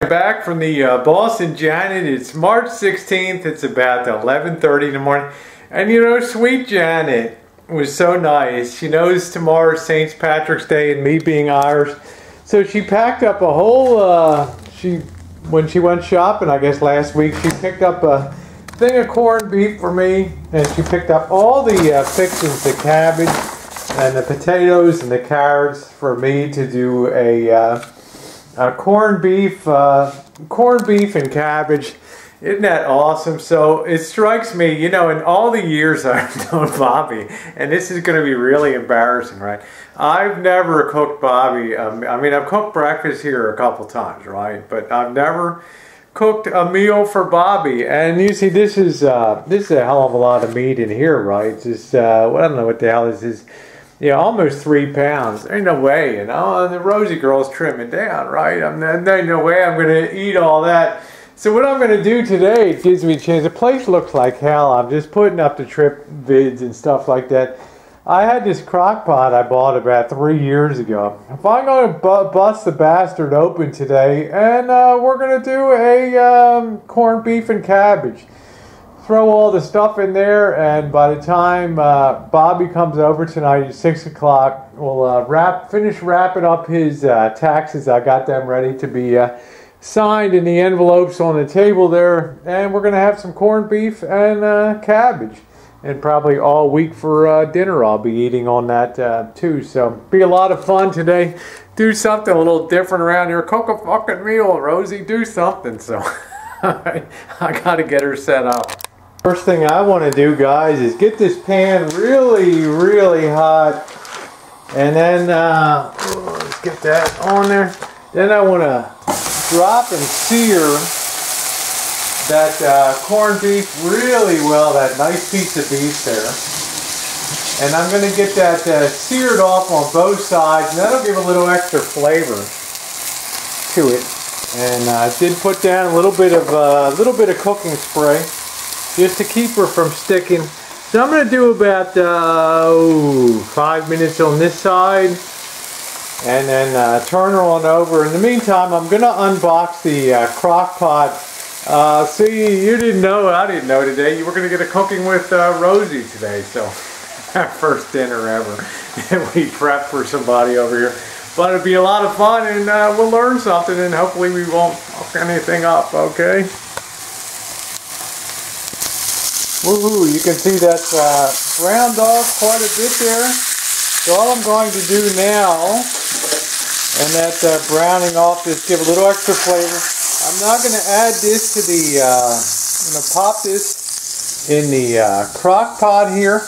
Back from the Boston Janet. It's March 16th. It's about 11:30 in the morning. And you know, sweet Janet was so nice. She knows tomorrow's St. Patrick's Day and me being Irish. So she packed up a whole, when she went shopping, I guess last week, she picked up a thing of corned beef for me. And she picked up all the fixins, the cabbage and the potatoes and the carrots for me to do a corned beef and cabbage. Isn't that awesome? So it strikes me, you know, in all the years I've known Bobby, and this is going to be really embarrassing, right? I've never cooked Bobby. I mean, I've cooked breakfast here a couple times, right? But I've never cooked a meal for Bobby. And you see, this is a hell of a lot of meat in here, right? It's just, well, I don't know what the hell this is. Yeah, almost 3 pounds. There ain't no way, you know. And the Rosie girl's trimming down, right? There ain't no way I'm going to eat all that. So what I'm going to do today, it gives me a chance. The place looks like hell. I'm just putting up the trip vids and stuff like that. I had this crock pot I bought about 3 years ago. If I'm going to bust the bastard open today, and we're going to do a corned beef and cabbage. Throw all the stuff in there, and by the time Bobby comes over tonight at 6 o'clock, we'll finish wrapping up his taxes. I got them ready to be signed in the envelopes on the table there, and we're going to have some corned beef and cabbage. And probably all week for dinner I'll be eating on that too. So be a lot of fun today. Do something a little different around here. Cook a fucking meal, Rosie. Do something. So I got to get her set up. First thing I want to do, guys, is get this pan really, really hot. And then, let's get that on there. Then I want to drop and sear that corned beef really well, that nice piece of beef there. And I'm going to get that seared off on both sides, and that'll give a little extra flavor to it. And I did put down a little bit of cooking spray, just to keep her from sticking. So I'm going to do about 5 minutes on this side, and then turn her on over. In the meantime, I'm going to unbox the crock pot. See, you didn't know, I didn't know today, you were going to get a cooking with Rosie today. So our first dinner ever. We prepped for somebody over here. But it'll be a lot of fun, and we'll learn something, and hopefully we won't fuck anything up, okay? Woohoo, you can see that's browned off quite a bit there. So all I'm going to do now, and that browning off, just give a little extra flavor. I'm not going to add this to the, I'm going to pop this in the crock pot here.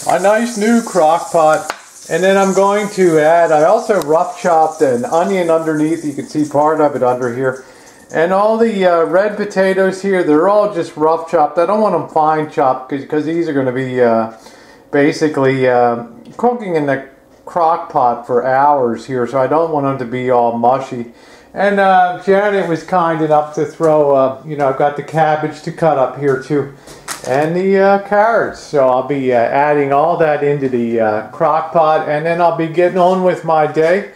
My nice new crock pot. And then I'm going to add, I also rough chopped an onion underneath. You can see part of it under here. And all the red potatoes here, they're all just rough chopped. I don't want them fine chopped because these are going to be basically cooking in the crock pot for hours here. So I don't want them to be all mushy. And Janet was kind enough to throw, you know, I've got the cabbage to cut up here too. And the carrots. So I'll be adding all that into the crock pot. And then I'll be getting on with my day.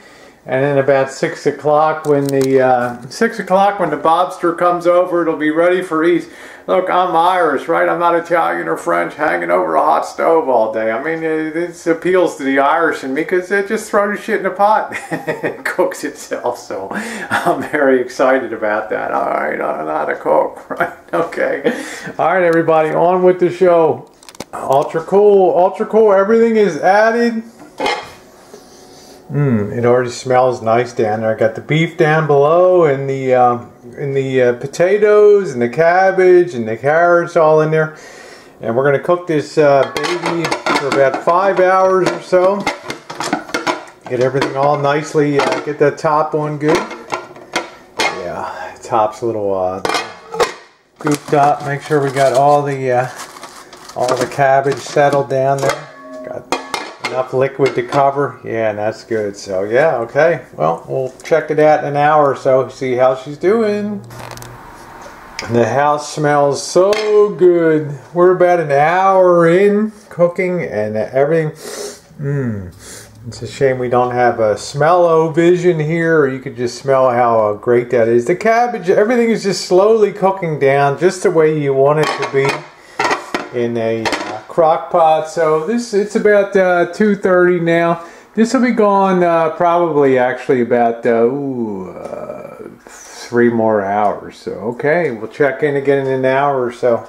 And then about 6 o'clock when the 6 o'clock when the Bobster comes over, it'll be ready for eats. Look, I'm Irish, right? I'm not Italian or French, hanging over a hot stove all day. I mean, it appeals to the Irish in me because it just throws the shit in the pot and it cooks itself. So I'm very excited about that. All right, I know how to cook, right? Okay. All right, everybody, on with the show. Ultra cool, ultra cool. Everything is added. It already smells nice down there. I got the beef down below, and the potatoes and the cabbage and the carrots all in there. And we're going to cook this baby for about 5 hours or so. Get everything all nicely, get that top on good. Yeah, top's a little gooped up. Make sure we got all the cabbage settled down there. Got enough liquid to cover. Yeah, and that's good. So yeah, okay. Well, we'll check it out in an hour or so, see how she's doing. The house smells so good. We're about an hour in cooking, and everything It's a shame we don't have a smell-o-vision here, or you could just smell how great that is. The cabbage, everything is just slowly cooking down, just the way you want it to be in a crock pot. So it's about 2:30 now. This will be gone probably actually about 3 more hours. So okay, we'll check in again in an hour or so.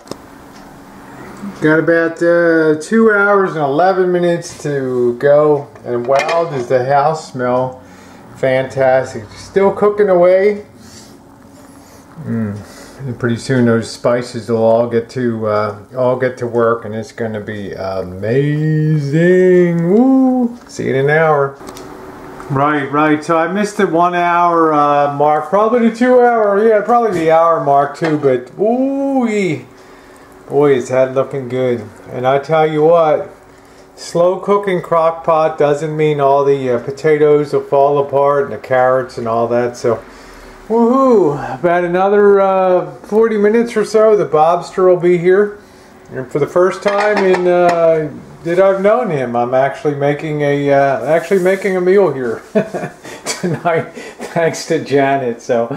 Got about 2 hours and 11 minutes to go, and wow, does the house smell fantastic. Still cooking away. And pretty soon those spices will all get to work, and it's going to be amazing. Woo! See you in an hour. Right. So I missed the 1 hour mark, probably the 2 hour, yeah, probably the hour mark too. But ooh-wee. Boy, is that looking good. And I tell you what, slow cooking crock pot doesn't mean all the potatoes will fall apart and the carrots and all that. So, woohoo! About another 40 minutes or so, the Bobster will be here. And for the first time in that I've known him, I'm actually making a meal here tonight, thanks to Janet. So,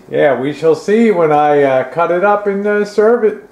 yeah, we shall see when I cut it up and serve it.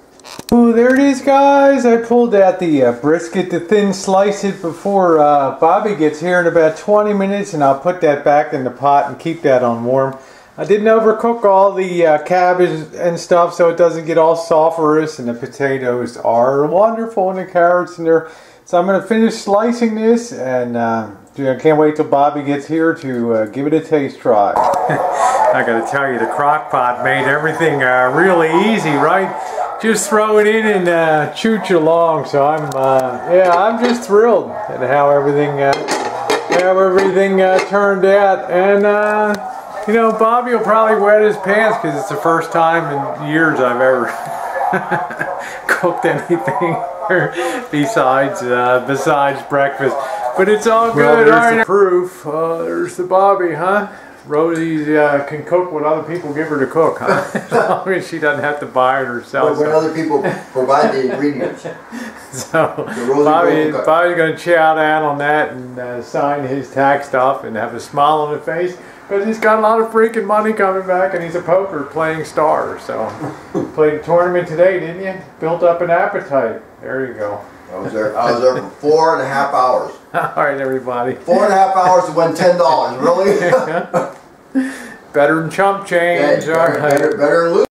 Oh, there it is, guys. I pulled out the brisket to thin slice it before Bobby gets here in about 20 minutes, and I'll put that back in the pot and keep that on warm. I didn't overcook all the cabbage and stuff, so it doesn't get all sulfurous, and the potatoes are wonderful, and the carrots in there. So I'm going to finish slicing this, and I can't wait till Bobby gets here to give it a taste try. I got to tell you, the crock pot made everything really easy, right? Just throw it in and chooch along. So I'm just thrilled at how everything turned out. And you know, Bobby will probably wet his pants because it's the first time in years I've ever cooked anything besides breakfast. But it's all good. Well, there's the proof. There's the Bobby, huh? Rosie can cook what other people give her to cook, huh? As long as she doesn't have to buy it herself. But when other people provide the ingredients. So Bobby's going to chow down on that and sign his tax stuff and have a smile on his face because he's got a lot of freaking money coming back, and he's a poker playing star. So played a tournament today, didn't you? Built up an appetite. There you go. I was there for 4.5 hours. All right, everybody. 4.5 hours to win $10. Really? Better than chump change. Yeah, better than lose.